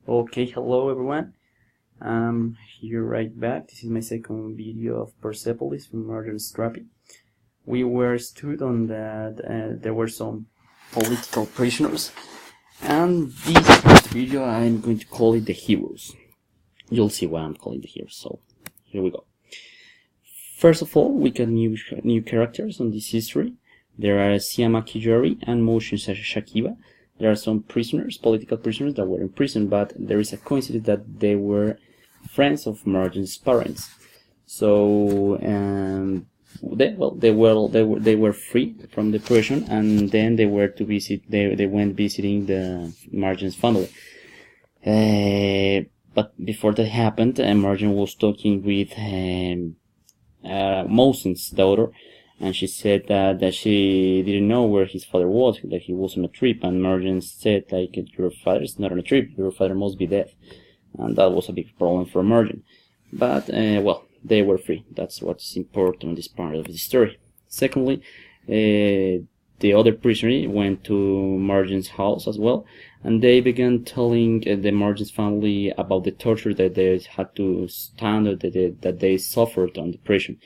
Okay, hello everyone. I'm here right back. This is my second video of Persepolis from Murder Strappy. We were stood on that there were some political prisoners, and this first video I'm going to call it the heroes. You'll see why I'm calling the heroes. So here we go. First of all, we got new characters on this history. There are Siama Kijori and Motion Shakiba. There are some prisoners, political prisoners, that were in prison, but there is a coincidence that they were friends of Margin's parents. So they were free from the prison, and then they were to visit. They went visiting the Margin's family. But before that happened, Margin was talking with Mosen's daughter. And she said that she didn't know where his father was, that he was on a trip. And Margin said, like, your father is not on a trip, your father must be dead. And that was a big problem for Margin. But, well, they were free. That's what's important in this part of the story. Secondly, the other prisoner went to Margin's house as well. And they began telling the Margin's family about the torture that they had to stand, or that they suffered on the prison.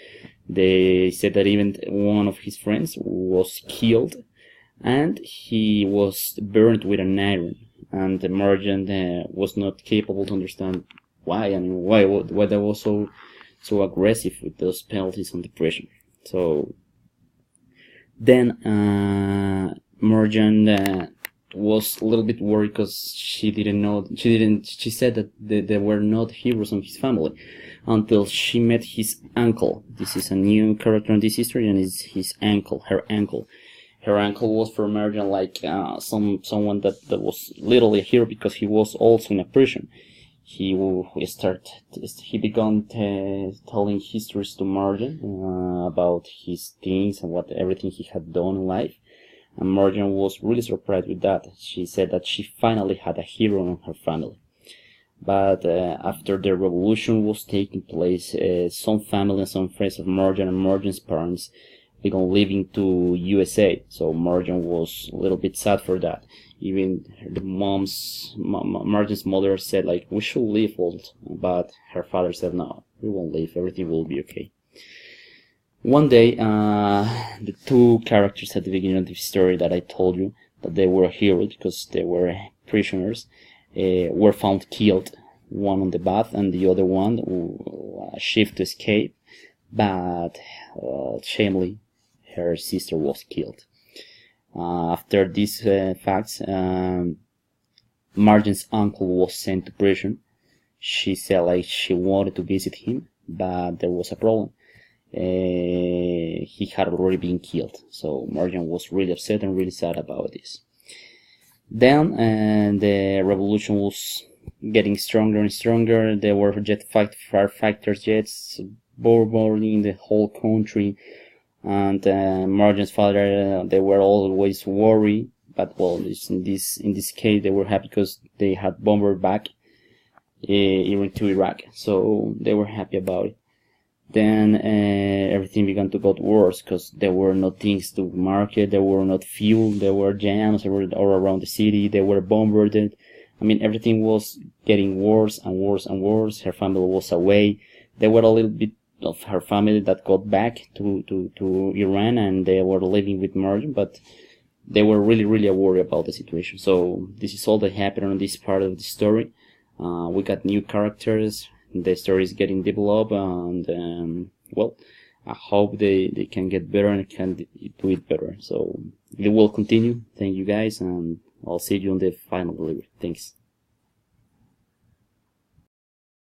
They said that even one of his friends was killed, and he was burned with an iron. And the Margin was not capable to understand why. I mean, why they were so aggressive with those penalties on the prison. So then Margin was a little bit worried because she didn't know. She said that they were not heroes of his family, until she met his uncle. This is a new character in this history, and it's his uncle, her uncle. Her uncle was for Margin like someone that was literally a hero, because he was also in a prison. He began telling histories to Margin about his things and everything he had done in life. And Margin was really surprised with that. She said that she finally had a hero in her family. But after the revolution was taking place, some family and some friends of Margin and Margin's parents began leaving to USA. So Margin was a little bit sad for that. Even the Margin's mother said, like, we should leave, but her father said, no, we won't leave, everything will be okay. One day, the two characters at the beginning of the story that I told you that they were heroes because they were prisoners, were found killed. One on the bath, and the other one achieved to escape, but shamefully her sister was killed. After these facts, Margin's uncle was sent to prison. She said, like, she wanted to visit him, but there was a problem. He had already been killed, so Margin was really upset and really sad about this. Then the revolution was getting stronger and stronger. There were fighter jets bombarding the whole country, and Margin's father, they were always worried. But well, in this case, they were happy because they had bombarded back even to Iraq, so they were happy about it. Then everything began to get worse because there were no things to market, there were not fuel, there were jams all around the city, they were bombarded. I mean, everything was getting worse and worse and worse. Her family was away. There were a little bit of her family that got back to Iran, and they were living with Margin, but they were really worried about the situation. So this is all that happened on this part of the story. We got new characters. The story is getting developed, and well, I hope they can get better and can do it better. So it will continue. Thank you guys, and I'll see you on the final delivery. Thanks.